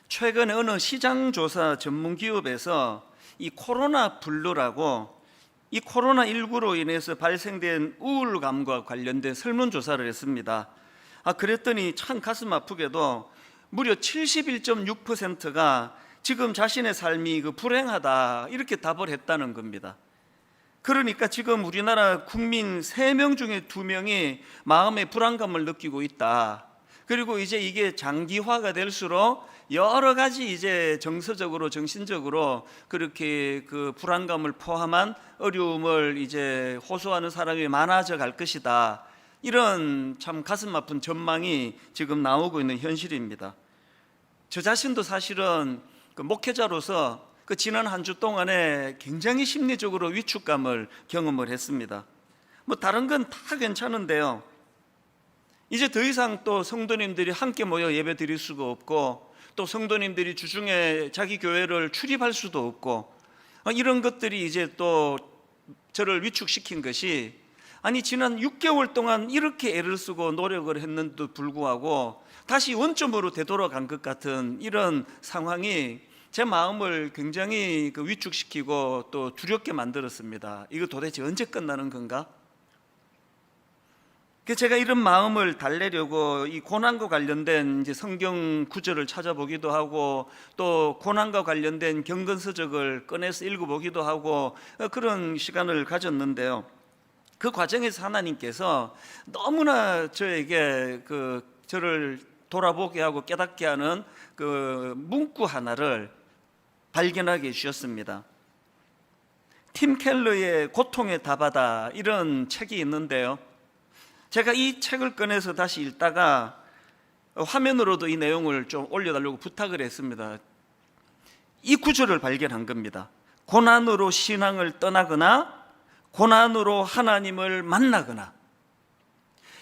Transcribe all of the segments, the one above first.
최근에 어느 시장조사 전문기업에서 이 코로나 블루라고 이 코로나19로 인해서 발생된 우울감과 관련된 설문조사를 했습니다. 그랬더니 참 가슴 아프게도 무려 71.6%가 지금 자신의 삶이 불행하다 이렇게 답을 했다는 겁니다. 그러니까 지금 우리나라 국민 3명 중에 2명이 마음의 불안감을 느끼고 있다. 그리고 이제 이게 장기화가 될수록 여러 가지 이제 정서적으로 정신적으로 그렇게 그 불안감을 포함한 어려움을 이제 호소하는 사람이 많아져 갈 것이다. 이런 참 가슴 아픈 전망이 지금 나오고 있는 현실입니다. 저 자신도 사실은 그 목회자로서 그 지난 한 주 동안에 굉장히 심리적으로 위축감을 경험을 했습니다. 뭐 다른 건 다 괜찮은데요, 이제 더 이상 또 성도님들이 함께 모여 예배 드릴 수가 없고, 또 성도님들이 주중에 자기 교회를 출입할 수도 없고, 이런 것들이 이제 또 저를 위축시킨 것이, 아니 지난 6개월 동안 이렇게 애를 쓰고 노력을 했는데도 불구하고 다시 원점으로 되돌아간 것 같은 이런 상황이 제 마음을 굉장히 위축시키고 또 두렵게 만들었습니다. 이거 도대체 언제 끝나는 건가? 제가 이런 마음을 달래려고 이 고난과 관련된 이제 성경 구절을 찾아보기도 하고, 또 고난과 관련된 경건서적을 꺼내서 읽어보기도 하고, 그런 시간을 가졌는데요, 그 과정에서 하나님께서 너무나 저에게 저를 돌아보게 하고 깨닫게 하는 그 문구 하나를 발견하게 해주셨습니다. 팀 켈러의 고통의 답하다, 이런 책이 있는데요, 제가 이 책을 꺼내서 다시 읽다가 화면으로도 이 내용을 좀 올려달라고 부탁을 했습니다. 이 구절을 발견한 겁니다. 고난으로 신앙을 떠나거나 고난으로 하나님을 만나거나.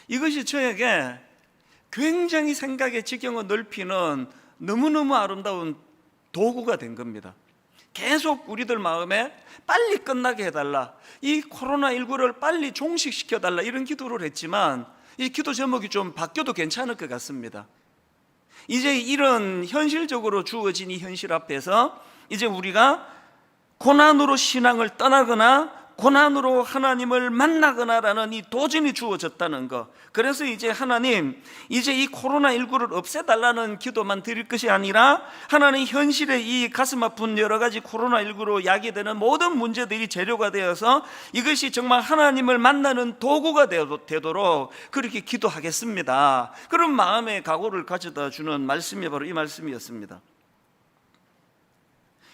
이것이 저에게 굉장히 생각의 지경을 넓히는 너무너무 아름다운 도구가 된 겁니다. 계속 우리들 마음에 빨리 끝나게 해달라, 이 코로나19를 빨리 종식시켜달라, 이런 기도를 했지만 이 기도 제목이 좀 바뀌어도 괜찮을 것 같습니다. 이제 이런 현실적으로 주어진 이 현실 앞에서 이제 우리가 고난으로 신앙을 떠나거나 고난으로 하나님을 만나거나라는 이 도전이 주어졌다는 것. 그래서 이제 하나님, 이제 이 코로나19를 없애달라는 기도만 드릴 것이 아니라 하나님, 현실의 이 가슴 아픈 여러 가지 코로나19로 야기되는 모든 문제들이 재료가 되어서 이것이 정말 하나님을 만나는 도구가 되도록 그렇게 기도하겠습니다. 그런 마음의 각오를 가져다 주는 말씀이 바로 이 말씀이었습니다.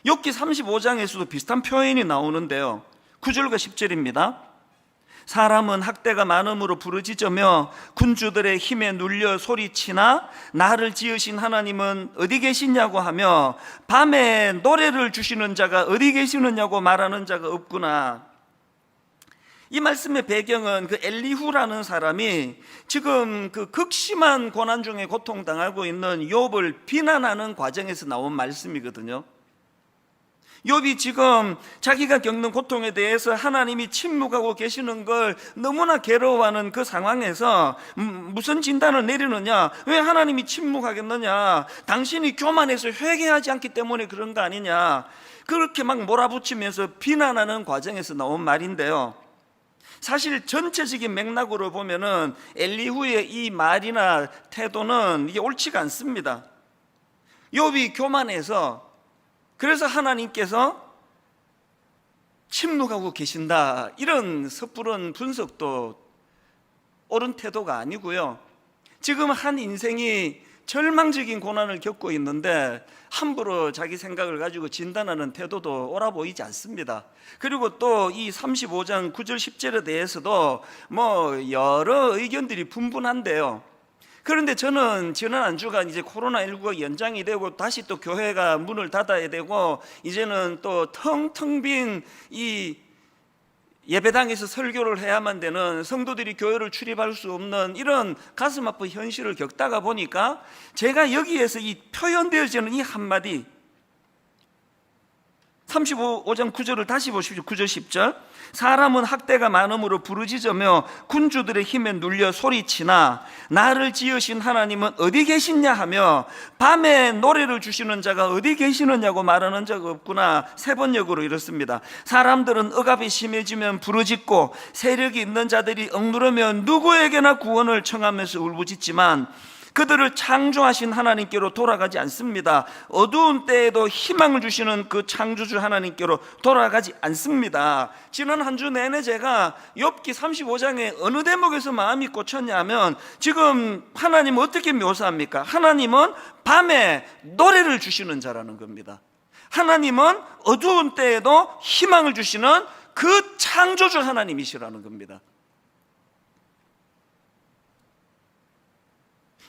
욥기 35장에서도 비슷한 표현이 나오는데요, 9절과 10절입니다. 사람은 학대가 많음으로 부르짖으며 군주들의 힘에 눌려 소리치나 나를 지으신 하나님은 어디 계시냐고 하며 밤에 노래를 주시는 자가 어디 계시느냐고 말하는 자가 없구나. 이 말씀의 배경은 그 엘리후라는 사람이 지금 그 극심한 고난 중에 고통당하고 있는 욥을 비난하는 과정에서 나온 말씀이거든요. 욥이 지금 자기가 겪는 고통에 대해서 하나님이 침묵하고 계시는 걸 너무나 괴로워하는 그 상황에서 무슨 진단을 내리느냐, 왜 하나님이 침묵하겠느냐, 당신이 교만해서 회개하지 않기 때문에 그런 거 아니냐, 그렇게 막 몰아붙이면서 비난하는 과정에서 나온 말인데요, 사실 전체적인 맥락으로 보면은 엘리후의 이 말이나 태도는 이게 옳지가 않습니다. 욥이 교만해서, 그래서 하나님께서 침묵하고 계신다, 이런 섣부른 분석도 옳은 태도가 아니고요, 지금 한 인생이 절망적인 고난을 겪고 있는데 함부로 자기 생각을 가지고 진단하는 태도도 옳아 보이지 않습니다. 그리고 또 이 35장 9절 10절에 대해서도 뭐 여러 의견들이 분분한데요, 그런데 저는 지난 한 주간 이제 코로나19가 연장이 되고 다시 또 교회가 문을 닫아야 되고 이제는 또 텅텅 빈 이 예배당에서 설교를 해야만 되는, 성도들이 교회를 출입할 수 없는 이런 가슴 아픈 현실을 겪다가 보니까 제가 여기에서 이 표현되어지는 이 한마디, 35장 9절을 다시 보십시오. 9절 10절. 사람은 학대가 많음으로 부르짖으며 군주들의 힘에 눌려 소리치나 나를 지으신 하나님은 어디 계시냐 하며 밤에 노래를 주시는 자가 어디 계시느냐고 말하는 자가 없구나. 세 번역으로 이렇습니다. 사람들은 억압이 심해지면 부르짖고 세력이 있는 자들이 억누르면 누구에게나 구원을 청하면서 울부짖지만 그들을 창조하신 하나님께로 돌아가지 않습니다. 어두운 때에도 희망을 주시는 그 창조주 하나님께로 돌아가지 않습니다. 지난 한 주 내내 제가 욥기 35장에 어느 대목에서 마음이 꽂혔냐면, 지금 하나님 어떻게 묘사합니까? 하나님은 밤에 노래를 주시는 자라는 겁니다. 하나님은 어두운 때에도 희망을 주시는 그 창조주 하나님이시라는 겁니다.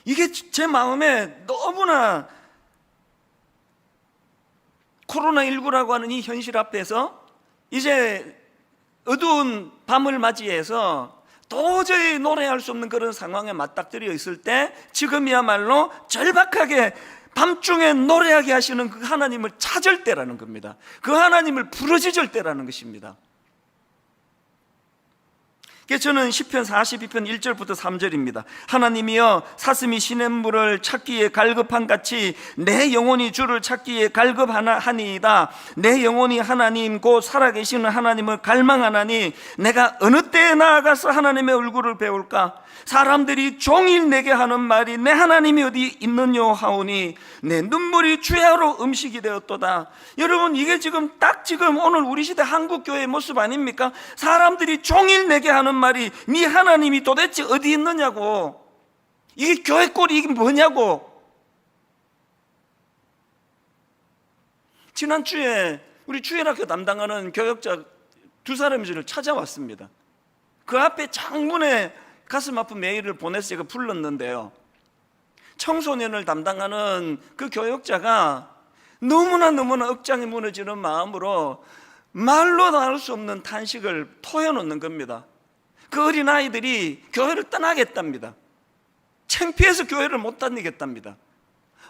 이게 제 마음에 너무나, 코로나19라고 하는 이 현실 앞에서 이제 어두운 밤을 맞이해서 도저히 노래할 수 없는 그런 상황에 맞닥뜨려 있을 때, 지금이야말로 절박하게 밤중에 노래하게 하시는 그 하나님을 찾을 때라는 겁니다. 그 하나님을 부르짖을 때라는 것입니다. 저는 시편 42편 1절부터 3절입니다. 하나님이여, 사슴이 시냇물을 찾기에 갈급한 같이 내 영혼이 주를 찾기에 갈급하니이다. 내 영혼이 하나님 곧 살아계시는 하나님을 갈망하나니 내가 어느 때에 나아가서 하나님의 얼굴을 배울까? 사람들이 종일 내게 하는 말이 내 하나님이 어디 있느냐 하오니 내 눈물이 주야로 음식이 되었도다. 여러분, 이게 지금 딱 지금 오늘 우리 시대 한국교회의 모습 아닙니까? 사람들이 종일 내게 하는 말이 네 하나님이 도대체 어디 있느냐고, 이게 교회 꼴이 이게 뭐냐고. 지난주에 우리 주일학교 담당하는 교역자 두 사람이 저를 찾아왔습니다. 그 앞에 장문에 가슴 아픈 메일을 보내서 제가 불렀는데요, 청소년을 담당하는 그 교역자가 너무나 억장이 무너지는 마음으로 말로 나눌 수 없는 탄식을 토해놓는 겁니다. 그 어린아이들이 교회를 떠나겠답니다. 창피해서 교회를 못 다니겠답니다.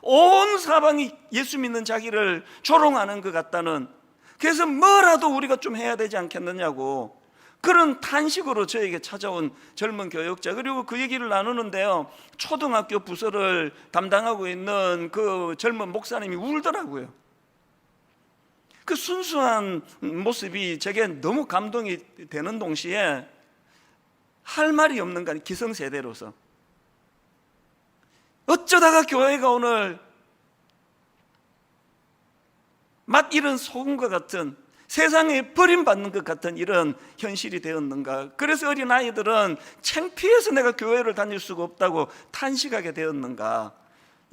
온 사방이 예수 믿는 자기를 조롱하는 것 같다는, 그래서 뭐라도 우리가 좀 해야 되지 않겠느냐고 그런 탄식으로 저에게 찾아온 젊은 교역자, 그리고 그 얘기를 나누는데요, 초등학교 부서를 담당하고 있는 그 젊은 목사님이 울더라고요. 그 순수한 모습이 제게 너무 감동이 되는 동시에 할 말이 없는 거 아니에요. 기성세대로서 어쩌다가 교회가 오늘 맛 잃은 소금과 같은, 세상에 버림받는 것 같은 이런 현실이 되었는가. 그래서 어린아이들은 창피해서 내가 교회를 다닐 수가 없다고 탄식하게 되었는가.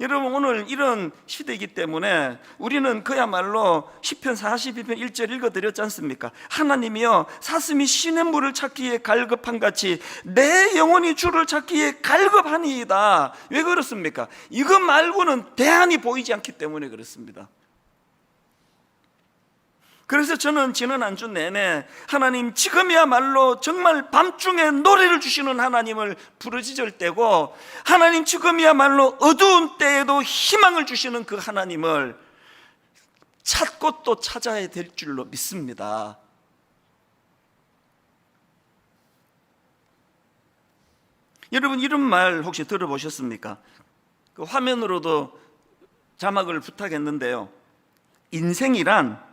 여러분, 오늘 이런 시대이기 때문에 우리는 그야말로 시편 42편 1절 읽어드렸지 않습니까? 하나님이여, 사슴이 시냇물을 찾기에 갈급한 같이 내 영혼이 주를 찾기에 갈급하니이다. 왜 그렇습니까? 이거 말고는 대안이 보이지 않기 때문에 그렇습니다. 그래서 저는 지난 한 주 내내 하나님, 지금이야말로 정말 밤중에 노래를 주시는 하나님을 부르짖을 때고, 하나님 지금이야말로 어두운 때에도 희망을 주시는 그 하나님을 찾고 또 찾아야 될 줄로 믿습니다. 여러분, 이런 말 혹시 들어보셨습니까? 그 화면으로도 자막을 부탁했는데요, 인생이란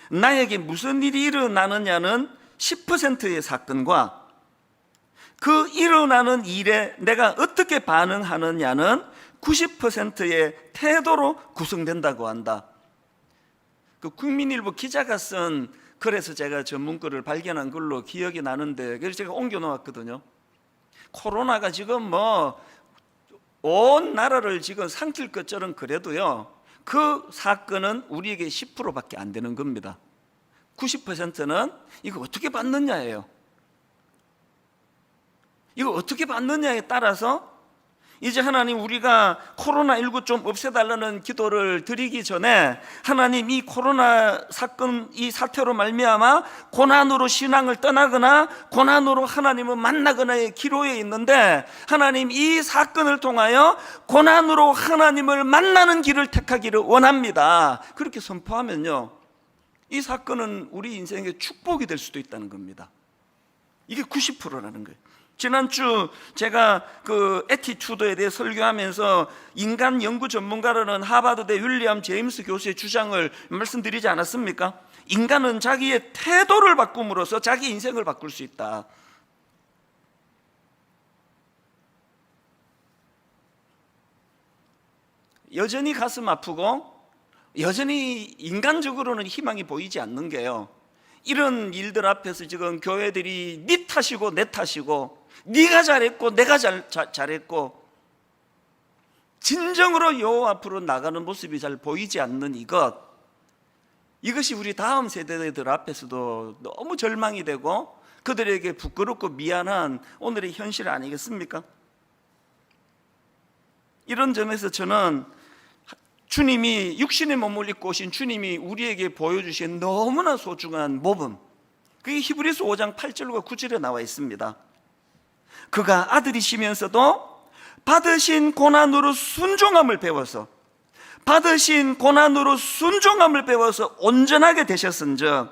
나에게 무슨 일이 일어나느냐는 10%의 사건과 그 일어나는 일에 내가 어떻게 반응하느냐는 90%의 태도로 구성된다고 한다. 그 국민일보 기자가 쓴 글에서 제가 전문글을 발견한 걸로 기억이 나는데, 그래서 제가 옮겨 놓았거든요. 코로나가 지금 온 나라를 지금 삼킬 것처럼 그래도요, 그 사건은 우리에게 10%밖에 안 되는 겁니다. 90%는 이거 어떻게 받느냐예요. 이거 어떻게 받느냐에 따라서 이제 하나님, 우리가 코로나19 좀 없애달라는 기도를 드리기 전에 하나님, 이 코로나 사건, 이 사태로 말미암아 고난으로 신앙을 떠나거나 고난으로 하나님을 만나거나의 기로에 있는데, 하나님, 이 사건을 통하여 고난으로 하나님을 만나는 길을 택하기를 원합니다. 그렇게 선포하면요, 이 사건은 우리 인생의 축복이 될 수도 있다는 겁니다. 이게 90%라는 거예요. 지난주 제가 그 애티튜드에 대해 설교하면서 인간 연구 전문가라는 하버드대 윌리엄 제임스 교수의 주장을 말씀드리지 않았습니까? 인간은 자기의 태도를 바꿈으로써 자기 인생을 바꿀 수 있다. 여전히 가슴 아프고 여전히 인간적으로는 희망이 보이지 않는 게요, 이런 일들 앞에서 지금 교회들이 네 탓이고 내 탓이고 네가 잘했고 내가 잘했고 진정으로 여호와 앞으로 나가는 모습이 잘 보이지 않는 이것이 우리 다음 세대들 앞에서도 너무 절망이 되고 그들에게 부끄럽고 미안한 오늘의 현실 아니겠습니까? 이런 점에서 저는 주님이 육신의 몸을 입고 오신 주님이 우리에게 보여주신 너무나 소중한 모범, 그게 히브리서 5장 8절과 9절에 나와 있습니다. 그가 아들이시면서도 받으신 고난으로 순종함을 배워서 온전하게 되셨은즉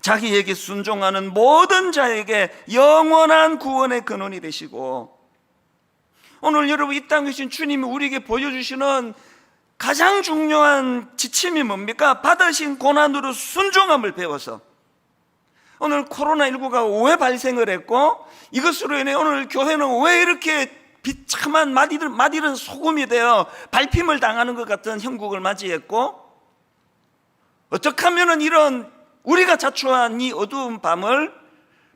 자기에게 순종하는 모든 자에게 영원한 구원의 근원이 되시고, 오늘 여러분 이 땅에 계신 주님이 우리에게 보여주시는 가장 중요한 지침이 뭡니까? 받으신 고난으로 순종함을 배워서. 오늘 코로나19가 왜 발생을 했고 이것으로 인해 오늘 교회는 왜 이렇게 비참한 맛이른 소금이 되어 밟힘을 당하는 것 같은 형국을 맞이했고, 어떻게 하면 이런 우리가 자초한 이 어두운 밤을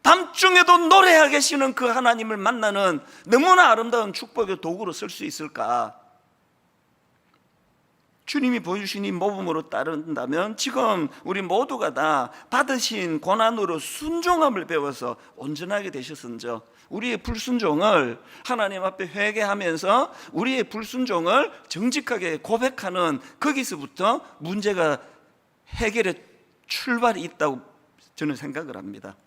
밤중에도 노래하게 계시는 그 하나님을 만나는 너무나 아름다운 축복의 도구로 쓸 수 있을까? 주님이 보여주신 이 모범으로 따른다면 지금 우리 모두가 다 받으신 고난으로 순종함을 배워서 온전하게 되셨은즉 우리의 불순종을 하나님 앞에 회개하면서 우리의 불순종을 정직하게 고백하는 거기서부터 문제가 해결의 출발이 있다고 저는 생각을 합니다.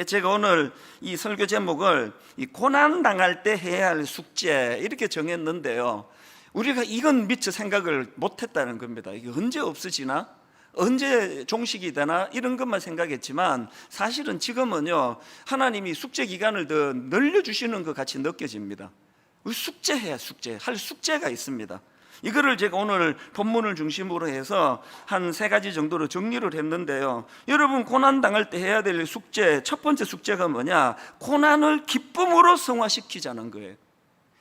제가 오늘 이 설교 제목을 고난당할 때 해야 할 숙제 이렇게 정했는데요, 우리가 이건 미처 생각을 못했다는 겁니다. 이게 언제 없어지나? 언제 종식이 되나? 이런 것만 생각했지만 사실은 지금은요, 하나님이 숙제 기간을 더 늘려주시는 것 같이 느껴집니다. 숙제해야 할 숙제가 있습니다. 이거를 제가 오늘 본문을 중심으로 해서 한 3가지 정도로 정리를 했는데요, 여러분 고난당할 때 해야 될 숙제, 첫 번째 숙제가 뭐냐? 고난을 기쁨으로 성화시키자는 거예요.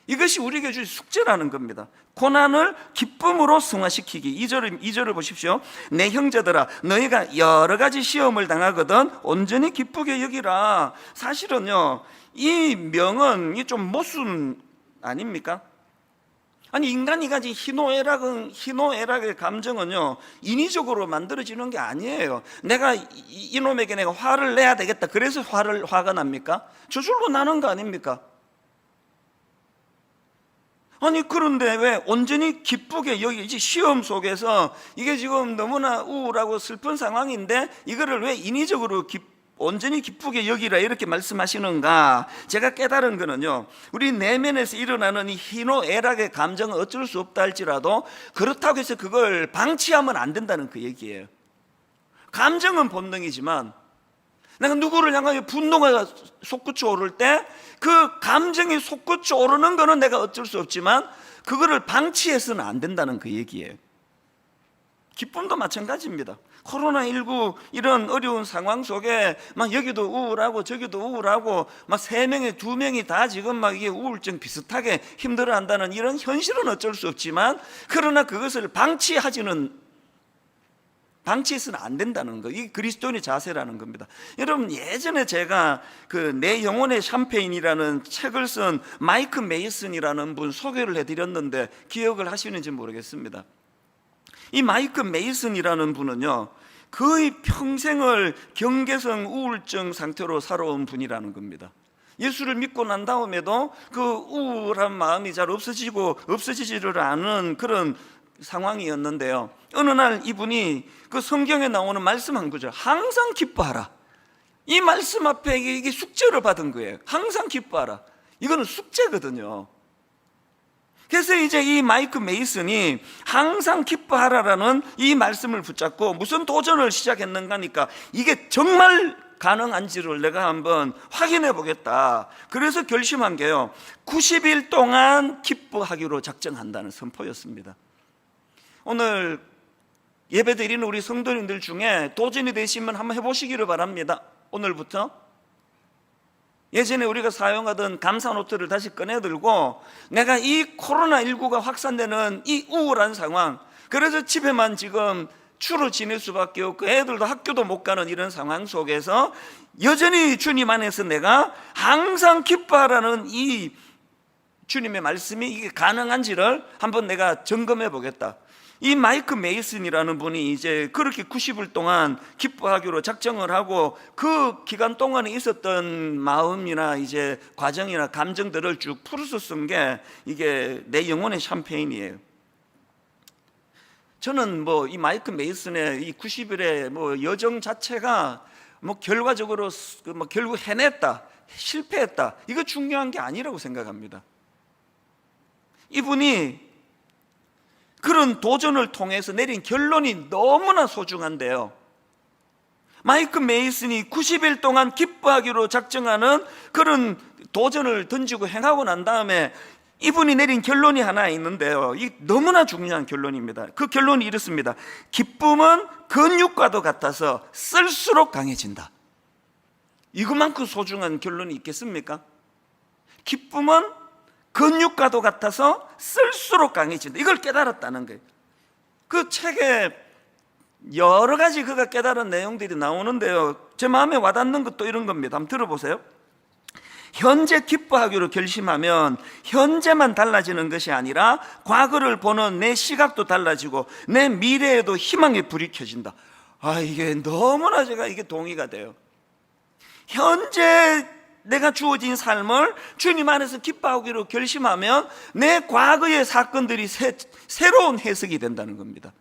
이것이 우리에게 주신 숙제라는 겁니다. 고난을 기쁨으로 승화시키기. 2절을 보십시오. 내 형제들아, 너희가 여러 가지 시험을 당하거든 온전히 기쁘게 여기라. 사실은요, 이 명은 좀 모순 아닙니까? 아니, 인간이 가진 희노애락의 감정은요, 인위적으로 만들어지는 게 아니에요. 내가 이놈에게 내가 화를 내야 되겠다, 그래서 화가 납니까? 저절로 나는 거 아닙니까? 아니, 그런데 왜 온전히 기쁘게 여기지? 시험 속에서 이게 지금 너무나 우울하고 슬픈 상황인데 이거를 왜 인위적으로 온전히 기쁘게 여기라 이렇게 말씀하시는가? 제가 깨달은 거는요, 우리 내면에서 일어나는 이 희노애락의 감정은 어쩔 수 없다 할지라도 그렇다고 해서 그걸 방치하면 안 된다는 그 얘기예요. 감정은 본능이지만 내가 누구를 향하여 분노가 솟구쳐 오를 때 그 감정이 솟구쳐 오르는 거는 내가 어쩔 수 없지만 그거를 방치해서는 안 된다는 그 얘기예요. 기쁨도 마찬가지입니다. 코로나19 이런 어려운 상황 속에 막 여기도 우울하고 저기도 우울하고 막 3명에 2명이 다 지금 막 이게 우울증 비슷하게 힘들어한다는 이런 현실은 어쩔 수 없지만, 그러나 그것을 방치해서는 안 된다는 거, 이게 그리스도인의 자세라는 겁니다. 여러분, 예전에 제가 그 내 영혼의 샴페인이라는 책을 쓴 마이크 메이슨이라는 분 소개를 해드렸는데 기억을 하시는지 모르겠습니다. 이 마이크 메이슨이라는 분은요, 거의 평생을 경계성 우울증 상태로 살아온 분이라는 겁니다. 예수를 믿고 난 다음에도 그 우울한 마음이 잘 없어지지를 않은 그런 상황이었는데요, 어느 날 이분이 그 성경에 나오는 말씀 한 구절, 항상 기뻐하라, 이 말씀 앞에 이게 숙제를 받은 거예요. 항상 기뻐하라, 이거는 숙제거든요. 그래서 이제 이 마이크 메이슨이 항상 기뻐하라라는 이 말씀을 붙잡고 무슨 도전을 시작했는가 하니까 이게 정말 가능한지를 내가 한번 확인해 보겠다. 그래서 결심한 게요, 90일 동안 기뻐하기로 작정한다는 선포였습니다. 오늘 예배 드리는 우리 성도님들 중에 도전이 되시면 한번 해보시기를 바랍니다. 오늘부터 예전에 우리가 사용하던 감사 노트를 다시 꺼내들고, 내가 이 코로나19가 확산되는 이 우울한 상황, 그래서 집에만 지금 주로 지낼 수밖에 없고 애들도 학교도 못 가는 이런 상황 속에서 여전히 주님 안에서 내가 항상 기뻐하라는 이 주님의 말씀이 이게 가능한지를 한번 내가 점검해 보겠다. 이 마이크 메이슨이라는 분이 이제 그렇게 90일 동안 기뻐하기로 작정을 하고 그 기간 동안에 있었던 마음이나 이제 과정이나 감정들을 쭉 풀어서 쓴 게 이게 내 영혼의 샴페인이에요. 저는 뭐 이 마이크 메이슨의 이 90일의 뭐 여정 자체가 뭐 결과적으로 뭐 결국 해냈다, 실패했다, 이거 중요한 게 아니라고 생각합니다. 이분이 그런 도전을 통해서 내린 결론이 너무나 소중한데요, 마이크 메이슨이 90일 동안 기뻐하기로 작정하는 그런 도전을 던지고 행하고 난 다음에 이분이 내린 결론이 하나 있는데요, 이 너무나 중요한 결론입니다. 그 결론이 이렇습니다. 기쁨은 근육과도 같아서 쓸수록 강해진다. 이것만큼 소중한 결론이 있겠습니까? 기쁨은 근육과도 같아서 쓸수록 강해진다. 이걸 깨달았다는 거예요. 그 책에 여러 가지 그가 깨달은 내용들이 나오는데요, 제 마음에 와닿는 것도 이런 겁니다. 한번 들어보세요. 현재 기뻐하기로 결심하면 현재만 달라지는 것이 아니라 과거를 보는 내 시각도 달라지고 내 미래에도 희망의 불이 켜진다. 이게 너무나 제가 이게 동의가 돼요. 현재 내가 주어진 삶을 주님 안에서 기뻐하기로 결심하면 내 과거의 사건들이 새로운 해석이 된다는 겁니다.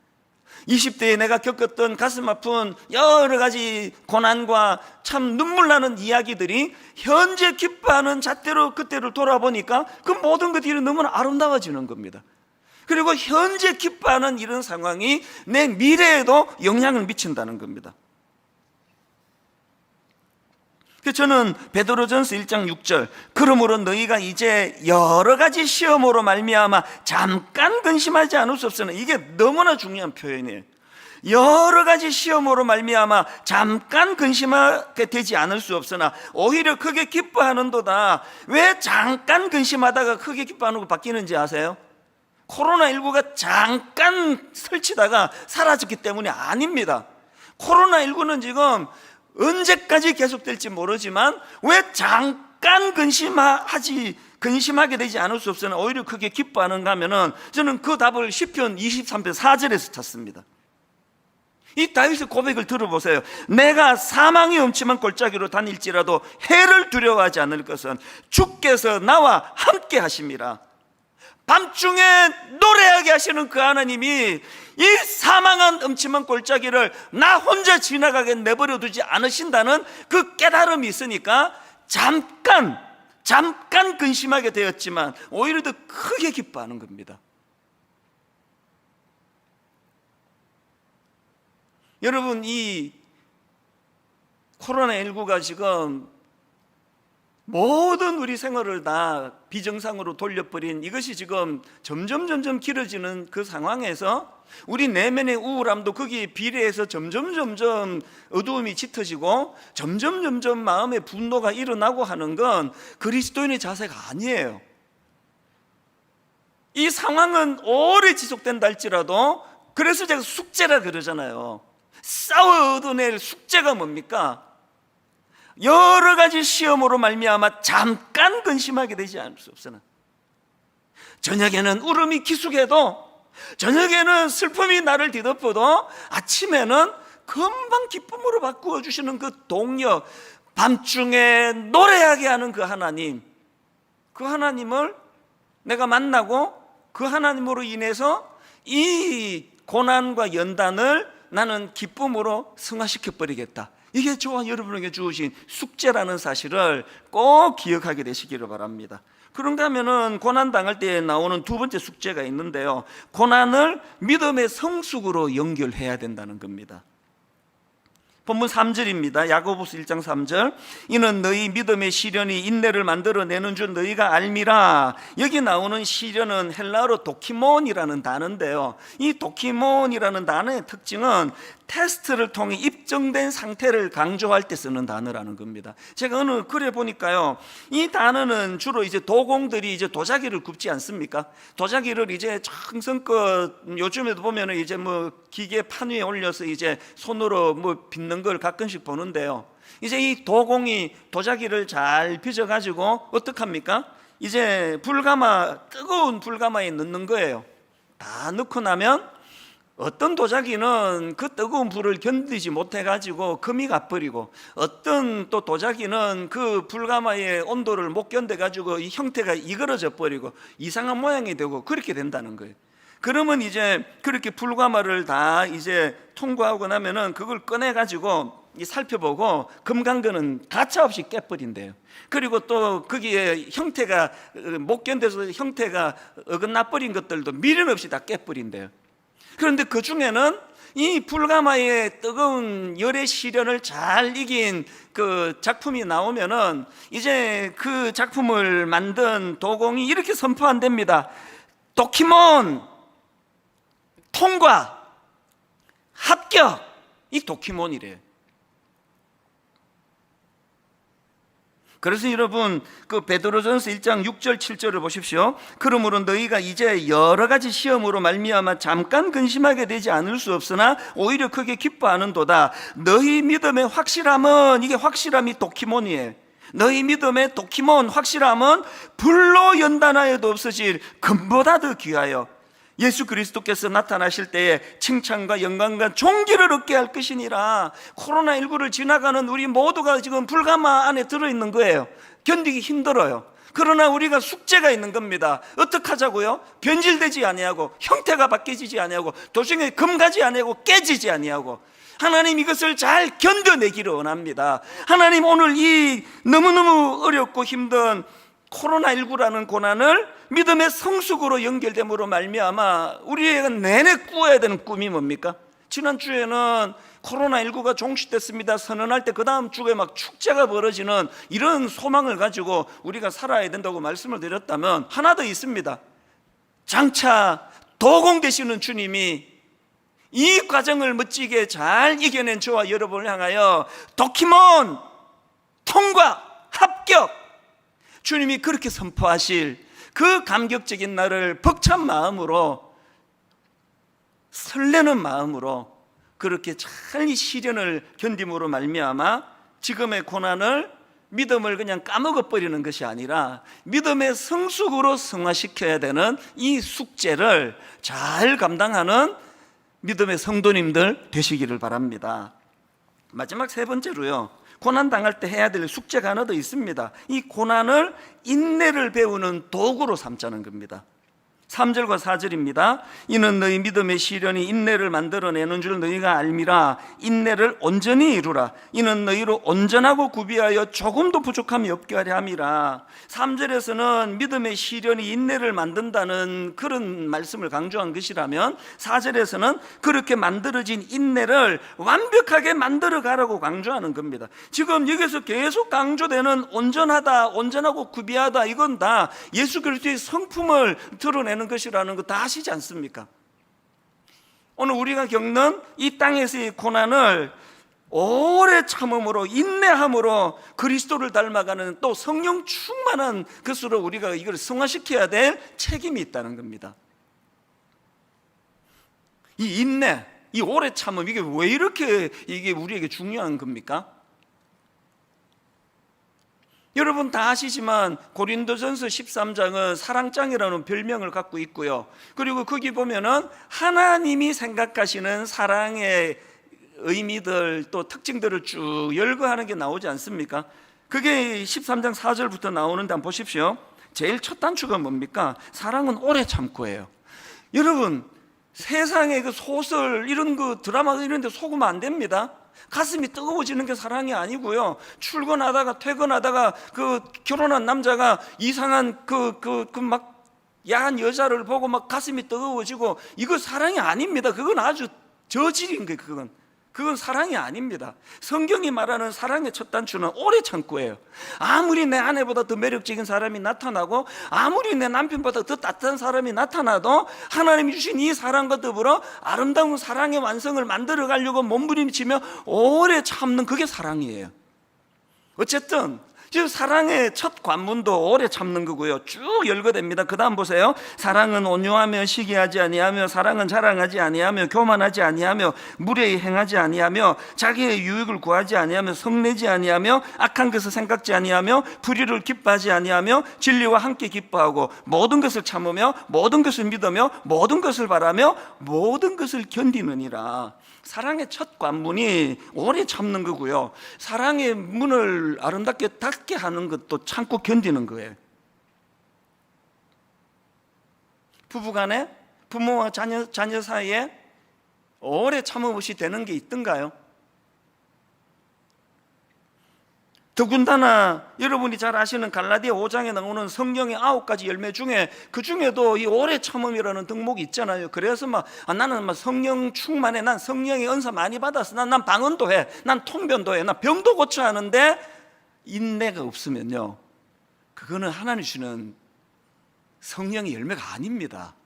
20대에 내가 겪었던 가슴 아픈 여러 가지 고난과 참 눈물 나는 이야기들이 현재 기뻐하는 잣대로 그때를 돌아보니까 그 모든 것들이 너무나 아름다워지는 겁니다. 그리고 현재 기뻐하는 이런 상황이 내 미래에도 영향을 미친다는 겁니다. 저는 베드로전서 1장 6절, 그러므로 너희가 이제 여러 가지 시험으로 말미암아 잠깐 근심하지 않을 수 없으나, 이게 너무나 중요한 표현이에요. 여러 가지 시험으로 말미암아 잠깐 근심하게 되지 않을 수 없으나 오히려 크게 기뻐하는도다. 왜 잠깐 근심하다가 크게 기뻐하는 거 바뀌는지 아세요? 코로나19가 잠깐 설치다가 사라졌기 때문이 아닙니다. 코로나19는 지금 언제까지 계속될지 모르지만 왜 잠깐 근심하게 되지 않을 수 없으나 오히려 크게 기뻐하는가 하면은, 저는 그 답을 시편 23편 4절에서 찾습니다. 이 다윗의 고백을 들어보세요. 내가 사망의 음침한 골짜기로 다닐지라도 해를 두려워하지 않을 것은 주께서 나와 함께 하심이라. 밤중에 노래하게 하시는 그 하나님이 이 사망한 음침한 골짜기를 나 혼자 지나가게 내버려 두지 않으신다는 그 깨달음이 있으니까 잠깐 근심하게 되었지만 오히려 더 크게 기뻐하는 겁니다. 여러분, 이 코로나19가 지금 모든 우리 생활을 다 비정상으로 돌려버린 이것이 지금 점점 길어지는 그 상황에서 우리 내면의 우울함도 거기에 비례해서 점점 어두움이 짙어지고 점점 마음의 분노가 일어나고 하는 건 그리스도인의 자세가 아니에요. 이 상황은 오래 지속된다 할지라도, 그래서 제가 숙제라 그러잖아요. 싸워 얻어낼 숙제가 뭡니까? 여러 가지 시험으로 말미암아 잠깐 근심하게 되지 않을 수 없으나, 저녁에는 울음이 기숙해도, 저녁에는 슬픔이 나를 뒤덮어도 아침에는 금방 기쁨으로 바꾸어 주시는 그 동력, 밤중에 노래하게 하는 그 하나님, 그 하나님을 내가 만나고 그 하나님으로 인해서 이 고난과 연단을 나는 기쁨으로 승화시켜 버리겠다. 이게 저와 여러분에게 주어진 숙제라는 사실을 꼭 기억하게 되시기를 바랍니다. 그런가 하면은 고난 당할 때 나오는 두 번째 숙제가 있는데요, 고난을 믿음의 성숙으로 연결해야 된다는 겁니다. 본문 3절입니다. 야고보서 1장 3절. 이는 너희 믿음의 시련이 인내를 만들어내는 줄 너희가 알미라. 여기 나오는 시련은 헬라어로 도키몬이라는 단어인데요, 이 도키몬이라는 단어의 특징은 테스트를 통해 입증된 상태를 강조할 때 쓰는 단어라는 겁니다. 제가 어느 글에 보니까요, 이 단어는 주로 이제 도공들이 이제 도자기를 굽지 않습니까? 도자기를 이제 정성껏 요즘에도 보면은 이제 뭐 기계 판 위에 올려서 이제 손으로 뭐 빚는 걸 가끔씩 보는데요, 이제 이 도공이 도자기를 잘 빚어 가지고 어떡합니까? 이제 뜨거운 불가마에 넣는 거예요. 다 넣고 나면 어떤 도자기는 그 뜨거운 불을 견디지 못해가지고 금이 가버리고, 어떤 또 도자기는 그 불가마의 온도를 못 견뎌가지고 이 형태가 이그러져 버리고 이상한 모양이 되고 그렇게 된다는 거예요. 그러면 이제 그렇게 불가마를 다 이제 통과하고 나면은 그걸 꺼내가지고 살펴보고 금간 거는 가차없이 깨버린대요. 그리고 또 거기에 형태가 못 견뎌서 형태가 어긋나 버린 것들도 미련 없이 다 깨버린대요. 그런데 그 중에는 이 불가마의 뜨거운 열의 시련을 잘 이긴 그 작품이 나오면은 이제 그 작품을 만든 도공이 이렇게 선포한답니다. 도키몬, 통과, 합격. 이 도키몬이래요. 그래서 여러분, 그 베드로전서 1장 6절 7절을 보십시오. 그러므로 너희가 이제 여러 가지 시험으로 말미암아 잠깐 근심하게 되지 않을 수 없으나 오히려 크게 기뻐하는도다. 너희 믿음의 확실함은, 이게 확실함이 도키몬이에요. 너희 믿음의 도키몬, 확실함은 불로 연단하여도 없어질 금보다 더 귀하여 예수 그리스도께서 나타나실 때에 칭찬과 영광과 존귀를 얻게 할 것이니라. 코로나19를 지나가는 우리 모두가 지금 불가마 안에 들어있는 거예요. 견디기 힘들어요. 그러나 우리가 숙제가 있는 겁니다. 어떻게 하자고요? 변질되지 아니하고 형태가 바뀌지 아니하고 도중에 금가지 아니하고 깨지지 아니하고, 하나님 이것을 잘 견뎌내기를 원합니다. 하나님 오늘 이 너무너무 어렵고 힘든 코로나19라는 고난을 믿음의 성숙으로 연결됨으로 말미암아 우리가 내내 꾸어야 되는 꿈이 뭡니까? 지난주에는 코로나19가 종식됐습니다 선언할 때 그 다음 주에 막 축제가 벌어지는 이런 소망을 가지고 우리가 살아야 된다고 말씀을 드렸다면, 하나 더 있습니다. 장차 도공 되시는 주님이 이 과정을 멋지게 잘 이겨낸 저와 여러분을 향하여 도키몬, 통과, 합격, 주님이 그렇게 선포하실 그 감격적인 날을 벅찬 마음으로, 설레는 마음으로 그렇게 잘 이 시련을 견딤으로 말미암아 지금의 고난을, 믿음을 그냥 까먹어버리는 것이 아니라 믿음의 성숙으로 승화시켜야 되는 이 숙제를 잘 감당하는 믿음의 성도님들 되시기를 바랍니다. 마지막 세 번째로요, 고난 당할 때 해야 될 숙제가 하나 더 있습니다. 이 고난을 인내를 배우는 도구로 삼자는 겁니다. 3절과 4절입니다. 이는 너희 믿음의 시련이 인내를 만들어내는 줄 너희가 알미라. 인내를 온전히 이루라. 이는 너희로 온전하고 구비하여 조금도 부족함이 없게 하려 함이라. 3절에서는 믿음의 시련이 인내를 만든다는 그런 말씀을 강조한 것이라면, 4절에서는 그렇게 만들어진 인내를 완벽하게 만들어 가라고 강조하는 겁니다. 지금 여기서 계속 강조되는 온전하다, 온전하고 구비하다, 이건 다 예수 그리스도의 성품을 드러내는 것이라는 거 다 아시지 않습니까? 오늘 우리가 겪는 이 땅에서의 고난을 오래 참음으로, 인내함으로 그리스도를 닮아가는, 또 성령 충만한 것으로 우리가 이걸 승화시켜야 될 책임이 있다는 겁니다. 이 인내, 이 오래 참음, 이게 왜 이렇게 이게 우리에게 중요한 겁니까? 여러분 다 아시지만 고린도전서 13장은 사랑장이라는 별명을 갖고 있고요, 그리고 거기 보면은 하나님이 생각하시는 사랑의 의미들, 또 특징들을 쭉 열거하는 게 나오지 않습니까? 그게 13장 4절부터 나오는데 한번 보십시오. 제일 첫 단추가 뭡니까? 사랑은 오래 참고예요. 여러분, 세상의 그 소설, 이런 거 드라마 이런 데 속으면 안 됩니다. 가슴이 뜨거워지는 게 사랑이 아니고요. 출근하다가 퇴근하다가 그 결혼한 남자가 이상한 막 야한 여자를 보고 막 가슴이 뜨거워지고, 이거 사랑이 아닙니다. 그건 아주 저질인 거예요. 그건 사랑이 아닙니다. 성경이 말하는 사랑의 첫 단추는 오래 참고예요. 아무리 내 아내보다 더 매력적인 사람이 나타나고, 아무리 내 남편보다 더 따뜻한 사람이 나타나도 하나님이 주신 이 사랑과 더불어 아름다운 사랑의 완성을 만들어 가려고 몸부림치며 오래 참는, 그게 사랑이에요. 어쨌든 지금 사랑의 첫 관문도 오래 참는 거고요. 쭉 열거됩니다. 그 다음 보세요. 사랑은 온유하며 시기하지 아니하며, 사랑은 자랑하지 아니하며, 교만하지 아니하며, 무례히 행하지 아니하며, 자기의 유익을 구하지 아니하며, 성내지 아니하며, 악한 것을 생각지 아니하며, 불의를 기뻐하지 아니하며, 진리와 함께 기뻐하고, 모든 것을 참으며, 모든 것을 믿으며, 모든 것을 바라며, 모든 것을 견디느니라. 사랑의 첫 관문이 오래 참는 거고요. 사랑의 문을 아름답게 닫게 하는 것도 참고 견디는 거예요. 부부간에, 부모와 자녀 사이에 오래 참음없이 되는 게 있던가요? 더군다나 여러분이 잘 아시는 갈라디아 5장에 나오는 성령의 9가지 열매 중에, 그 중에도 이 오래 참음이라는 덕목이 있잖아요. 그래서 나는 성령 충만해, 난 성령의 은사 많이 받았어, 난 방언도 해, 난 통변도 해, 난 병도 고쳐 하는데 인내가 없으면요, 그거는 하나님 주시는 성령의 열매가 아닙니다.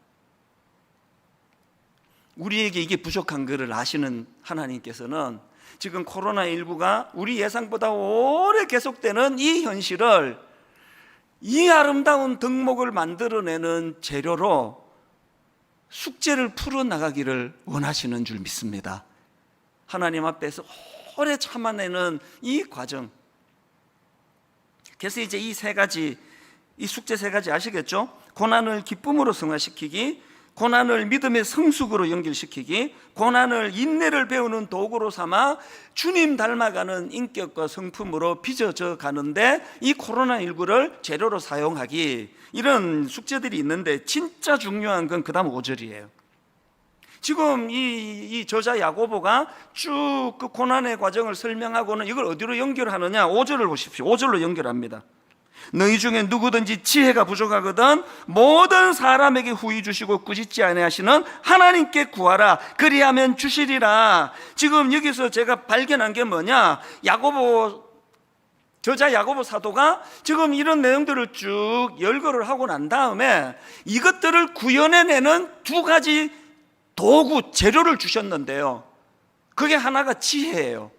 우리에게 이게 부족한 것을 아시는 하나님께서는 지금 코로나19가 우리 예상보다 오래 계속되는 이 현실을, 이 아름다운 덕목을 만들어내는 재료로 숙제를 풀어나가기를 원하시는 줄 믿습니다. 하나님 앞에서 오래 참아내는 이 과정. 그래서 이제 이 숙제 세 가지 아시겠죠? 고난을 기쁨으로 승화시키기, 고난을 믿음의 성숙으로 연결시키기, 고난을 인내를 배우는 도구로 삼아 주님 닮아가는 인격과 성품으로 빚어져 가는데 이 코로나19를 재료로 사용하기, 이런 숙제들이 있는데 진짜 중요한 건 그 다음 5절이에요. 지금 이 저자 야고보가 쭉 그 고난의 과정을 설명하고는 이걸 어디로 연결하느냐? 5절을 보십시오. 5절로 연결합니다. 너희 중에 누구든지 지혜가 부족하거든 모든 사람에게 후히 주시고 꾸짖지 아니하시는 하나님께 구하라, 그리하면 주시리라. 지금 여기서 제가 발견한 게 뭐냐? 저자 야고보 사도가 지금 이런 내용들을 쭉 열거를 하고 난 다음에 이것들을 구현해내는 두 가지 도구, 재료를 주셨는데요, 그게 하나가 지혜예요.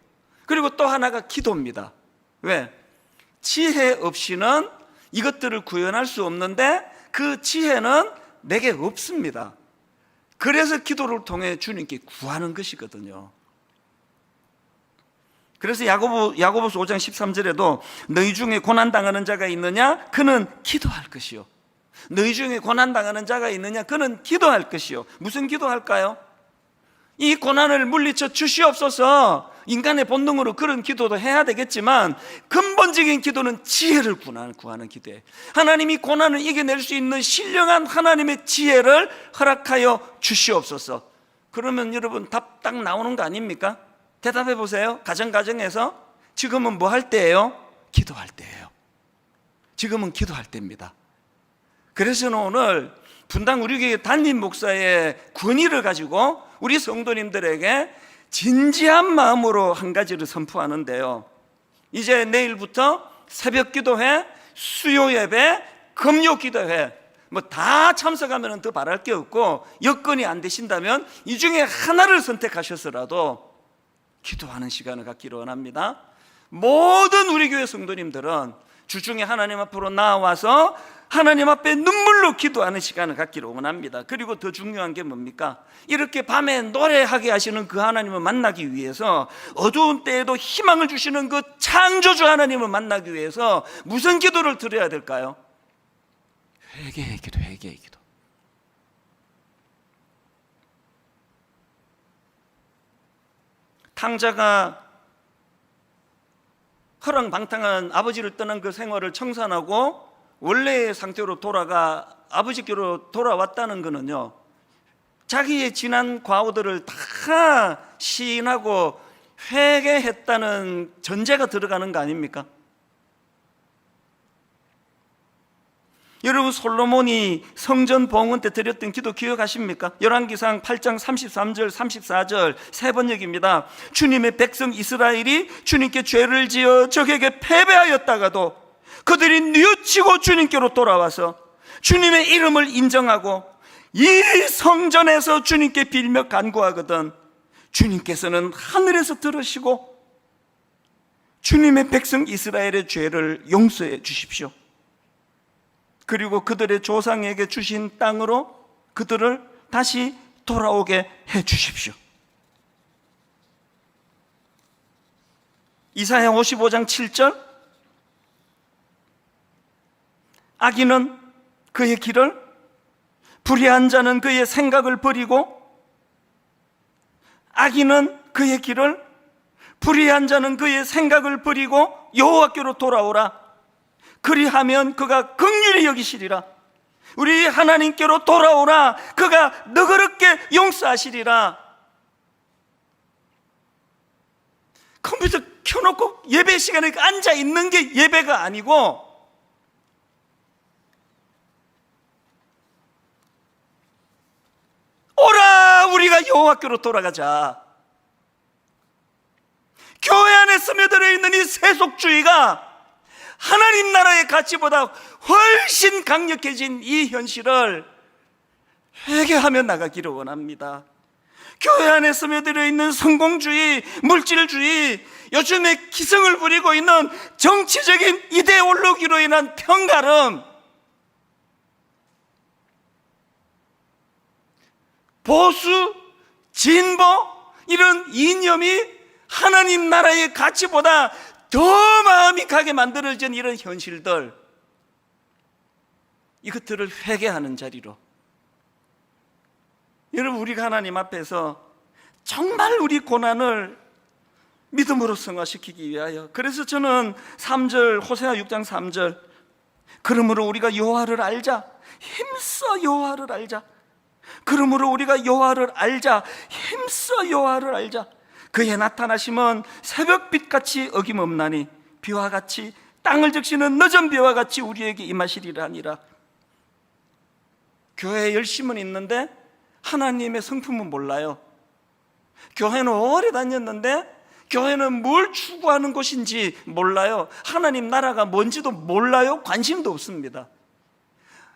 그리고 또 하나가 기도입니다. 왜? 지혜 없이는 이것들을 구현할 수 없는데 그 지혜는 내게 없습니다. 그래서 기도를 통해 주님께 구하는 것이거든요. 그래서 야고보서 5장 13절에도 너희 중에 고난당하는 자가 있느냐? 그는 기도할 것이요. 너희 중에 고난당하는 자가 있느냐? 그는 기도할 것이요. 무슨 기도할까요? 이 고난을 물리쳐 주시옵소서. 인간의 본능으로 그런 기도도 해야 되겠지만 근본적인 기도는 지혜를 구하는 기도예요. 하나님이 고난을 이겨낼 수 있는 신령한 하나님의 지혜를 허락하여 주시옵소서. 그러면 여러분 답 딱 나오는 거 아닙니까? 대답해 보세요. 가정에서 지금은 뭐 할 때예요? 기도할 때예요. 지금은 기도할 때입니다. 그래서 오늘 분당 우리 교회 담임 목사의 권위를 가지고 우리 성도님들에게 진지한 마음으로 한 가지를 선포하는데요, 이제 내일부터 새벽 기도회, 수요 예배, 금요 기도회 다 참석하면 더 바랄 게 없고, 여건이 안 되신다면 이 중에 하나를 선택하셔서라도 기도하는 시간을 갖기를 원합니다. 모든 우리 교회 성도님들은 주중에 하나님 앞으로 나와서 하나님 앞에 눈물로 기도하는 시간을 갖기를 원합니다. 그리고 더 중요한 게 뭡니까? 이렇게 밤에 노래하게 하시는 그 하나님을 만나기 위해서, 어두운 때에도 희망을 주시는 그 창조주 하나님을 만나기 위해서 무슨 기도를 드려야 될까요? 회개의 기도, 회개의 기도. 탕자가 허랑방탕한 아버지를 떠난 그 생활을 청산하고 원래의 상태로 돌아가 아버지께로 돌아왔다는 것은요, 자기의 지난 과오들을 다 시인하고 회개했다는 전제가 들어가는 거 아닙니까? 여러분, 솔로몬이 성전 봉헌 때 드렸던 기도 기억하십니까? 열왕기상 8장 33절 34절 세 번역입니다. 주님의 백성 이스라엘이 주님께 죄를 지어 적에게 패배하였다가도 그들이 뉘우치고 주님께로 돌아와서 주님의 이름을 인정하고 이 성전에서 주님께 빌며 간구하거든 주님께서는 하늘에서 들으시고 주님의 백성 이스라엘의 죄를 용서해 주십시오. 그리고 그들의 조상에게 주신 땅으로 그들을 다시 돌아오게 해 주십시오. 이사야 55장 7절, 악인은 그의 길을, 불의한 자는 그의 생각을 버리고, 악인은 그의 길을, 불의한 자는 그의 생각을 버리고 여호와께로 돌아오라. 그리하면 그가 긍휼히 여기시리라. 우리 하나님께로 돌아오라. 그가 너그럽게 용서하시리라. 컴퓨터 켜놓고 예배 시간에 앉아 있는 게 예배가 아니고, 오라 우리가 여호와께로 돌아가자. 교회 안에 스며들어 있는 이 세속주의가 하나님 나라의 가치보다 훨씬 강력해진 이 현실을 회개하며 나가기를 원합니다. 교회 안에 스며들어 있는 성공주의, 물질주의, 요즘에 기승을 부리고 있는 정치적인 이데올로기로 인한 편가름, 보수, 진보, 이런 이념이 하나님 나라의 가치보다 더 마음이 가게 만들어진 이런 현실들, 이것들을 회개하는 자리로, 여러분, 우리가 하나님 앞에서 정말 우리 고난을 믿음으로 승화시키기 위하여, 그래서 저는 3절, 호세아 6장 3절, 그러므로 우리가 여호와를 알자, 힘써 여호와를 알자. 그러므로 우리가 여호와를 알자, 힘써 여호와를 알자. 그의 나타나심은 새벽빛같이 어김없나니 비와 같이, 땅을 적시는 늦은 비와 같이 우리에게 임하시리라 하니라. 교회에 열심은 있는데 하나님의 성품은 몰라요. 교회는 오래 다녔는데 교회는 뭘 추구하는 곳인지 몰라요. 하나님 나라가 뭔지도 몰라요. 관심도 없습니다.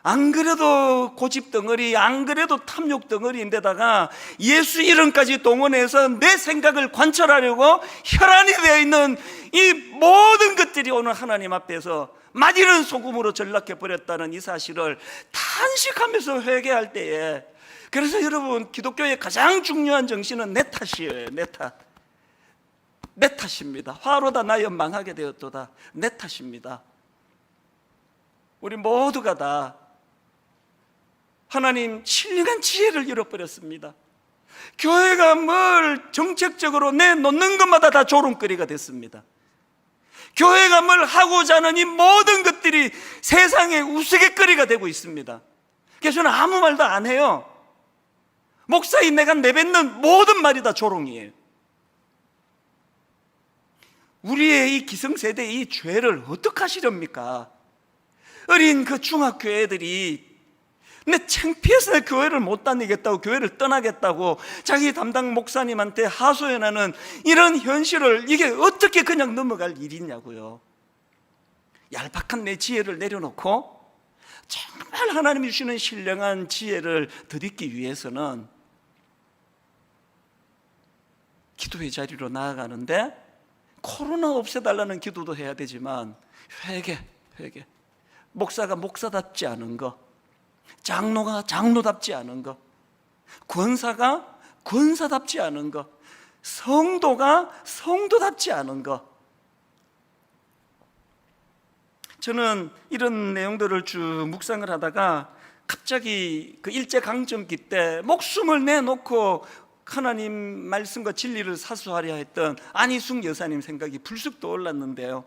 안 그래도 고집 덩어리, 안 그래도 탐욕 덩어리인데다가 예수 이름까지 동원해서 내 생각을 관철하려고 혈안이 되어 있는 이 모든 것들이 오늘 하나님 앞에서 마디는 소금으로 전락해버렸다는 이 사실을 탄식하면서 회개할 때에, 그래서 여러분, 기독교의 가장 중요한 정신은 내 탓이에요. 내 탓. 내 탓입니다. 화로다 나여 망하게 되었도다. 내 탓입니다. 우리 모두가 다 하나님 신령한 지혜를 잃어버렸습니다. 교회가 뭘 정책적으로 내놓는 것마다 다 조롱거리가 됐습니다. 교회가 뭘 하고자 하는 이 모든 것들이 세상의 우스갯거리가 되고 있습니다. 그래서 저는 아무 말도 안 해요. 목사인 내가 내뱉는 모든 말이 다 조롱이에요. 우리의 이 기성세대의 이 죄를 어떻게 하시렵니까? 어린 그 중학교 애들이 내 창피해서 내 교회를 못 다니겠다고, 교회를 떠나겠다고 자기 담당 목사님한테 하소연하는 이런 현실을, 이게 어떻게 그냥 넘어갈 일이냐고요. 얄팍한 내 지혜를 내려놓고 정말 하나님이 주시는 신령한 지혜를 드리기 위해서는 기도의 자리로 나아가는데, 코로나 없애달라는 기도도 해야 되지만 회개. 목사가 목사답지 않은 거, 장로가 장로답지 않은 거, 권사가 권사답지 않은 거, 성도가 성도답지 않은 거. 저는 이런 내용들을 쭉 묵상을 하다가 갑자기 그 일제강점기 때 목숨을 내놓고 하나님 말씀과 진리를 사수하려 했던 안희숙 여사님 생각이 불쑥 떠올랐는데요.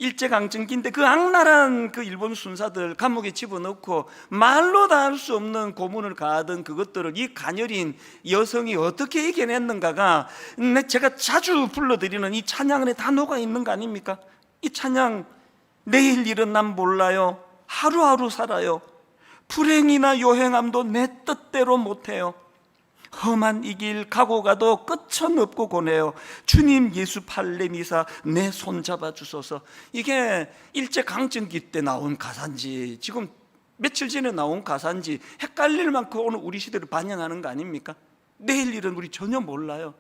일제강점기인데 그 악랄한 그 일본 순사들 감옥에 집어넣고 말로 다 할 수 없는 고문을 가하던 그것들을 이 가녀린 여성이 어떻게 이겨냈는가가 제가 자주 불러드리는 이 찬양 안에 다 녹아있는 거 아닙니까? 이 찬양, 내일 일은 난 몰라요, 하루하루 살아요, 불행이나 요행함도 내 뜻대로 못해요, 험한 이 길 가고 가도 끝은 없고 고네요, 주님 예수 팔레 미사 내 손 잡아 주소서. 이게 일제강점기 때 나온 가사인지 지금 며칠 전에 나온 가사인지 헷갈릴 만큼 오늘 우리 시대를 반영하는 거 아닙니까? 내일 일은 우리 전혀 몰라요.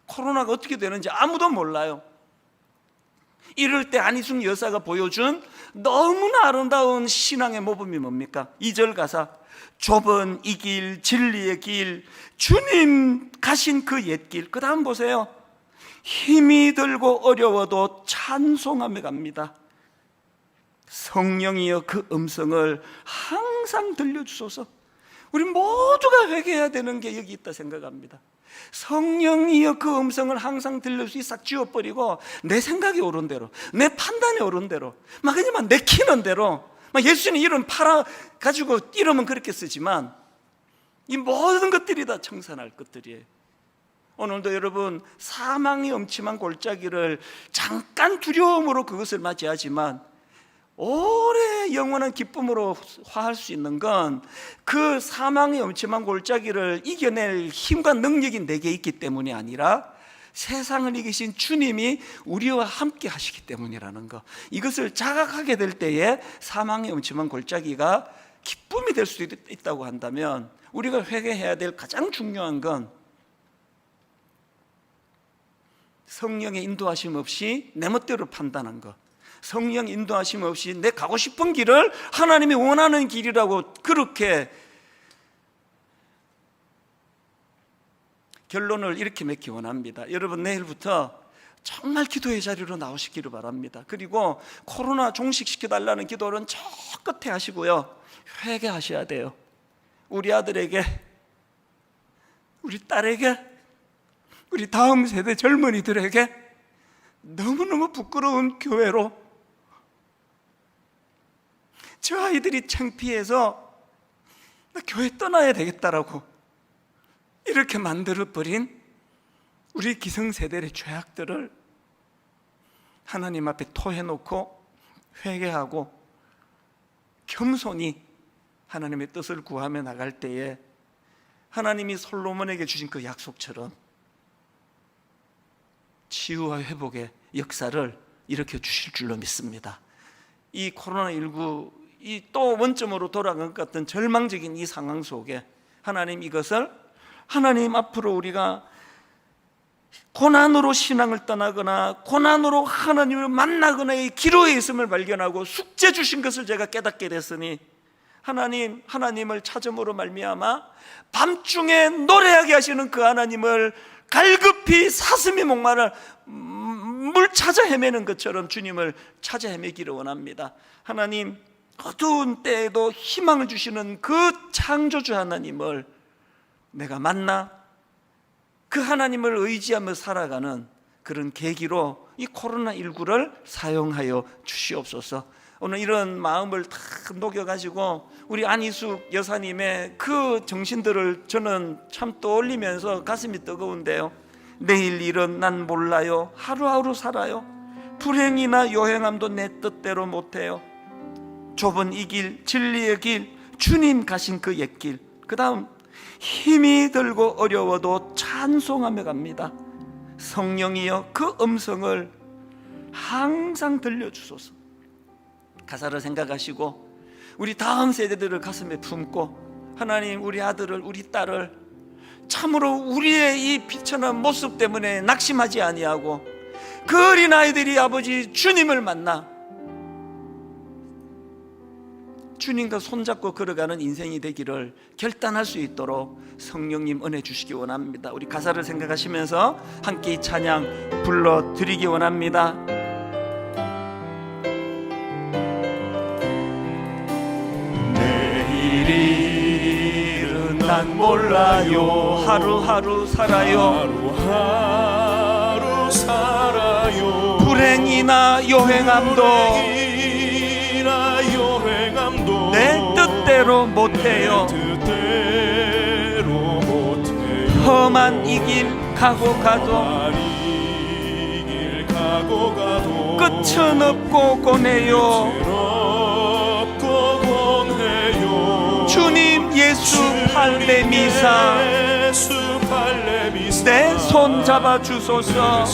코로나가 어떻게 되는지 아무도 몰라요. 이럴 때 안희숙 여사가 보여준 너무나 아름다운 신앙의 모범이 뭡니까? 2절 가사, 좁은 이 길 진리의 길 주님 가신 그 옛길. 그 다음 보세요. 힘이 들고 어려워도 찬송하며 갑니다. 성령이여 그 음성을 항상 들려주소서. 우리 모두가 회개해야 되는 게 여기 있다 생각합니다. 성령이여 그 음성을 항상 들려주시 싹 지워버리고 내 생각이 옳은 대로, 내 판단이 옳은 대로, 막 그냥 내키는 대로, 막 예수님 이름 팔아가지고 이름은 그렇게 쓰지만 이 모든 것들이 다 청산할 것들이에요. 오늘도 여러분 사망이 엄침한 골짜기를 잠깐 두려움으로 그것을 맞이하지만 오래 영원한 기쁨으로 화할 수 있는 건 그 사망의 엄침한 골짜기를 이겨낼 힘과 능력이 내게 있기 때문이 아니라 세상을 이기신 주님이 우리와 함께 하시기 때문이라는 것, 이것을 자각하게 될 때에 사망의 엄침한 골짜기가 기쁨이 될 수도 있다고 한다면 우리가 회개해야 될 가장 중요한 건 성령의 인도하심 없이 내 멋대로 판단한 것, 성령 인도하심 없이 내 가고 싶은 길을 하나님이 원하는 길이라고 그렇게 결론을 이렇게 맺기 원합니다. 여러분 내일부터 정말 기도의 자리로 나오시기를 바랍니다. 그리고 코로나 종식시켜달라는 기도는 저 끝에 하시고요, 회개하셔야 돼요. 우리 아들에게, 우리 딸에게, 우리 다음 세대 젊은이들에게 너무너무 부끄러운 교회로, 저 아이들이 창피해서 나 교회 떠나야 되겠다라고 이렇게 만들어버린 우리 기성세대의 죄악들을 하나님 앞에 토해놓고 회개하고 겸손히 하나님의 뜻을 구하며 나갈 때에 하나님이 솔로몬에게 주신 그 약속처럼 치유와 회복의 역사를 일으켜 주실 줄로 믿습니다. 이 코로나19 이 또 원점으로 돌아간 것 같은 절망적인 이 상황 속에 하나님 이것을, 하나님 앞으로 우리가 고난으로 신앙을 떠나거나 고난으로 하나님을 만나거나의 기로에 있음을 발견하고 숙제 주신 것을 제가 깨닫게 됐으니 하나님을 찾음으로 말미암아 밤중에 노래하게 하시는 그 하나님을 갈급히 사슴이 목마를 물 찾아 헤매는 것처럼 주님을 찾아 헤매기를 원합니다. 하나님, 어두운 때에도 희망을 주시는 그 창조주 하나님을 내가 만나 그 하나님을 의지하며 살아가는 그런 계기로 이 코로나19를 사용하여 주시옵소서. 오늘 이런 마음을 다 녹여가지고 우리 안희숙 여사님의 그 정신들을 저는 참 떠올리면서 가슴이 뜨거운데요. 내일 일은 난 몰라요, 하루하루 살아요, 불행이나 요행함도 내 뜻대로 못해요, 좁은 이 길 진리의 길 주님 가신 그 옛길. 그 다음, 힘이 들고 어려워도 찬송하며 갑니다. 성령이여 그 음성을 항상 들려주소서. 가사를 생각하시고 우리 다음 세대들을 가슴에 품고 하나님, 우리 아들을, 우리 딸을 참으로 우리의 이 비천한 모습 때문에 낙심하지 아니하고 그 어린 아이들이 아버지 주님을 만나 주님과 손잡고 걸어가는 인생이 되기를 결단할 수 있도록 성령님 은혜 주시기 원합니다. 우리 가사를 생각하시면서 함께 이 찬양 불러드리기 원합니다. 내일은 난 몰라요, 하루하루 살아요, 하루하루 살아요, 불행이나 요행함도 내 뜻대로 못해요. 험한 이 길 가고 가도 끝은 없고 고네요. 주님 예수 팔레미사 내 손 잡아 주소서.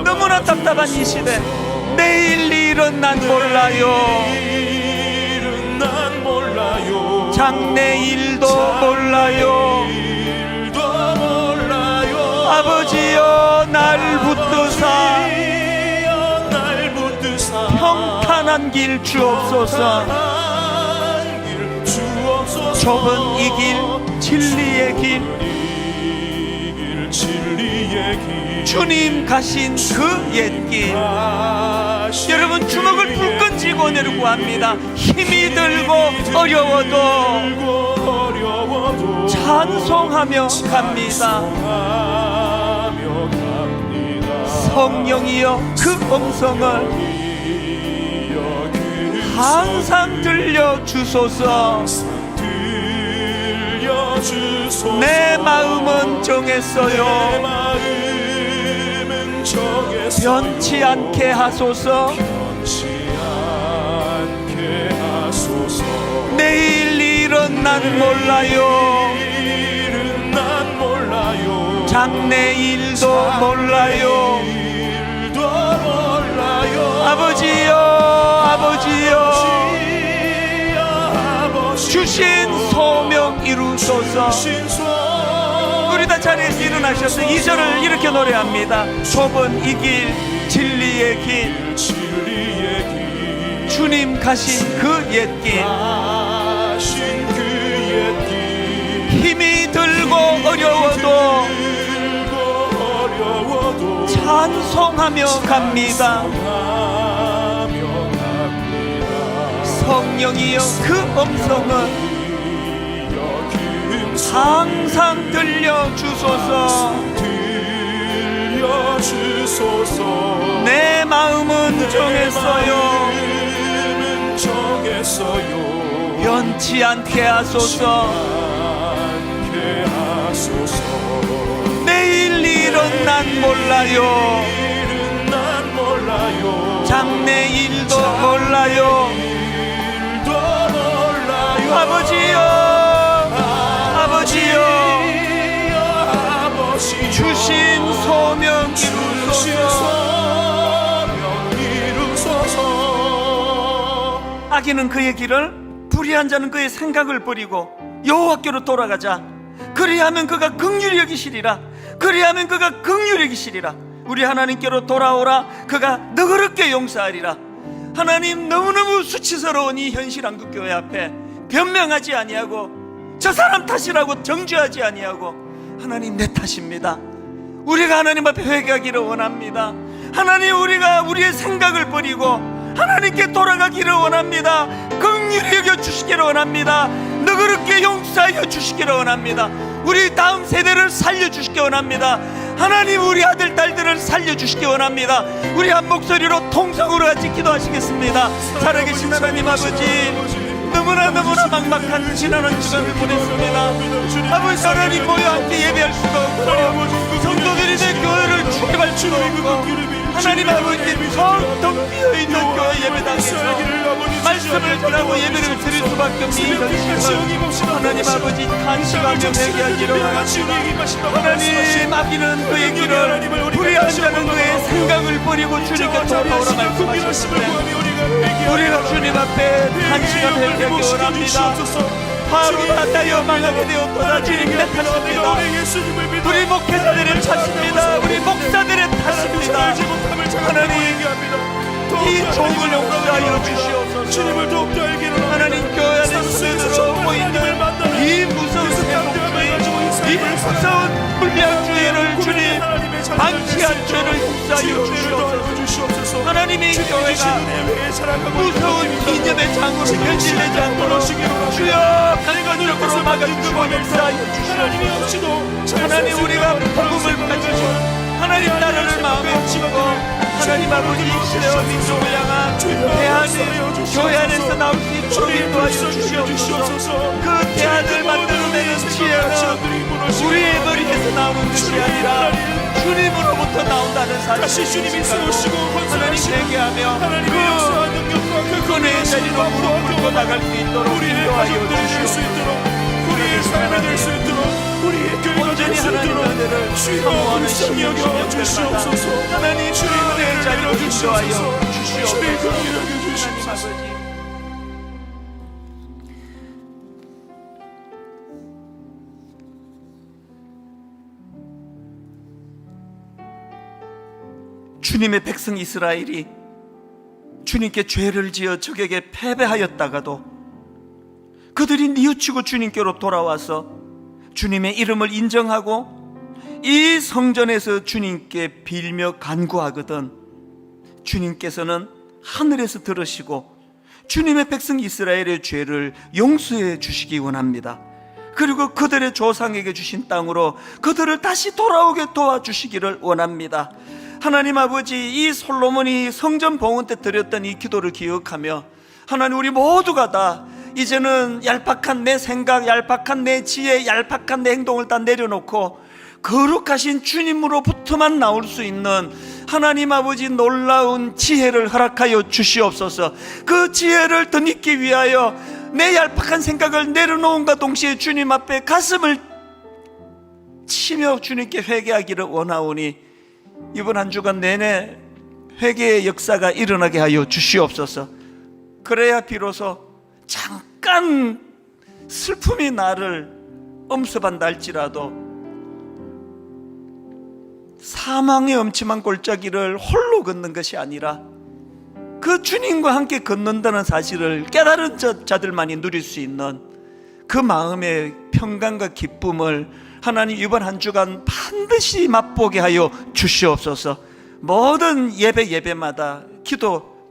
너무나 답답한 이 시대, 내일 일은 난 몰라요. 장래일도 몰라요. 아버지여 날 붙드사 평탄한 길 주옵소서. 좁은 이 길 진리의 길, 주님 가신 그 옛길. 여러분 주먹을 불끈 쥐고 오늘 구합니다. 힘이 들고 어려워도 찬송하며 갑니다. 성령이여 그 음성을 항상 들려주소서. 내 마음은 정했어요. 변치 않게 하소서. 내일 일은 난 몰라요. 장래일도 몰라요. 아버지여 아버지여 주신 소명 이루소서. 우리 다 자리에서 일어나셔서 2절을 이렇게 노래합니다. 좁은 이 길 진리의 길, 주님 가신 그 옛길. 힘이 들고 어려워도 찬송하며 갑니다. 성령이여 그 음성은 항상 들려주소서. 내 마음은 정했어요. 변치 않게 하소서. 내일 일은 난 몰라요. 장래일도 몰라요. 아버지여 아버지여 주신 소명 이루소서. 악인은 그의 길을, 불의한 자는 그의 생각을 버리고 여호와께로 돌아가자. 그리하면 그가 긍휼히 여기시리라. 그리하면 그가 긍휼히 여기시리라. 우리 하나님께로 돌아오라. 그가 너그럽게 용서하리라. 하나님, 너무너무 수치스러운 이 현실 한국교회 앞에 변명하지 아니하고 저 사람 탓이라고 정죄하지 아니하고, 하나님 내 탓입니다. 우리가 하나님 앞에 회개하기를 원합니다. 하나님, 우리가 우리의 생각을 버리고 하나님께 돌아가기를 원합니다. 긍휼히 여겨주시기를 원합니다. 너그럽게 용서하여 주시기를 원합니다. 우리 다음 세대를 살려주시기 원합니다. 하나님, 우리 아들 딸들을 살려주시기 원합니다. 우리 한 목소리로 통성으로 같이 기도하시겠습니다. 살아계신 하나님 아버지, 너무나 막막한 지난 한 주간을 보냈습니다. 아버지, 하나님 모여 함께 예배할 수가 없고 성도들이 내 교회를 출입할 수가 없고, 하나님 아버지 텅텅 비어있는 교회 예배당에서 말씀을 전하고 예배를 드릴 수밖에 없는 이 현실을 하나님 아버지 탄식하며 회개하기를 원합니다. 하나님, 악인은 그의 길을, 불의한 자는 그의 생각을 버리고 주님께 돌아오라 말씀하셨는데, 우리가 주님 앞에 탄식하며 회개하기 원합니다. 바로 나타여 망하게 되었도다. 주님 내 탓입니다. 우리 목회자들의 탓입니다. 우리 목사들의 탓입니다. 하나님, 이 종을 용서하여 주시옵소서. 하나님, 교회 안에 스며들어오고 있는 이 무서운 세속주의, 이 무서운 불량주의를 주님 방치한 죄를 용서하여 주시옵소서. 하나님의 교회가 무서운 이념의 장으로 변질되지 않도록 주여 강건적으로 막아주시고 용서하여 주시옵소서. 하나님, 우리가 복음을 가지고 하나님 나라를 마음에 품고 하나님 아버지 이스라엘 민족을 향한 대안을 교회 안에서 나올 수 있도록 인도하여 주시옵소서. 그 대안을 만들어내는 지혜는 우리의 머리에서 나오는 것이 아니라 주님으로부터 나온다는 사실을 주님이 세우시고 하나님 회개하며 그 은혜의 자리로 무릎 꿇고 나갈 수 있도록 인도하여 주시옵소서. 우리의 삶이 될 수 있도록 우리의 교회가 될 수 있도록 주여 우리 여겨 주시옵소서. 하나님 주의 은혜의 자리로 인도하여 주시옵소서. 주의 긍휼히 여겨 주시옵소서. 주님의 백성 이스라엘이 주님께 죄를 지어 적에게 패배하였다가도 그들이 뉘우치고 주님께로 돌아와서 주님의 이름을 인정하고 이 성전에서 주님께 빌며 간구하거든 주님께서는 하늘에서 들으시고 주님의 백성 이스라엘의 죄를 용서해 주시기 원합니다. 그리고 그들의 조상에게 주신 땅으로 그들을 다시 돌아오게 도와주시기를 원합니다. 하나님 아버지, 이 솔로몬이 성전 봉헌 때 드렸던 이 기도를 기억하며 하나님 우리 모두가 다 이제는 얄팍한 내 생각, 얄팍한 내 지혜, 얄팍한 내 행동을 다 내려놓고 거룩하신 주님으로부터만 나올 수 있는 하나님 아버지 놀라운 지혜를 허락하여 주시옵소서. 그 지혜를 덧입기 위하여 내 얄팍한 생각을 내려놓음과 동시에 주님 앞에 가슴을 치며 주님께 회개하기를 원하오니 이번 한 주간 내내 회개의 역사가 일어나게 하여 주시옵소서. 그래야 비로소 잠깐 슬픔이 나를 엄습한다 할지라도 사망의 엄침한 골짜기를 홀로 걷는 것이 아니라 그 주님과 함께 걷는다는 사실을 깨달은 자들만이 누릴 수 있는 그 마음의 평강과 기쁨을 하나님 이번 한 주간 반드시 맛보게 하여 주시옵소서. 모든 예배마다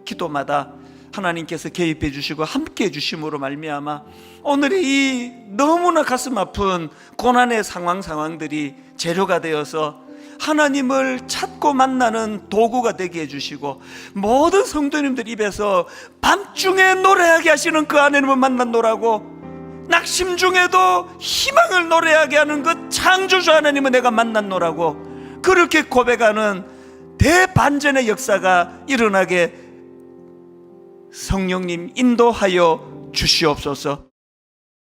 기도마다 하나님께서 개입해 주시고 함께 해 주심으로 말미암아 오늘의 이 너무나 가슴 아픈 고난의 상황들이 재료가 되어서 하나님을 찾고 만나는 도구가 되게 해주시고 모든 성도님들 입에서 밤중에 노래하게 하시는 그 하나님을 만났노라고 낙심 중에도 희망을 노래하게 하는 그 창조주 하나님을 내가 만났노라고 그렇게 고백하는 대반전의 역사가 일어나게 성령님 인도하여 주시옵소서.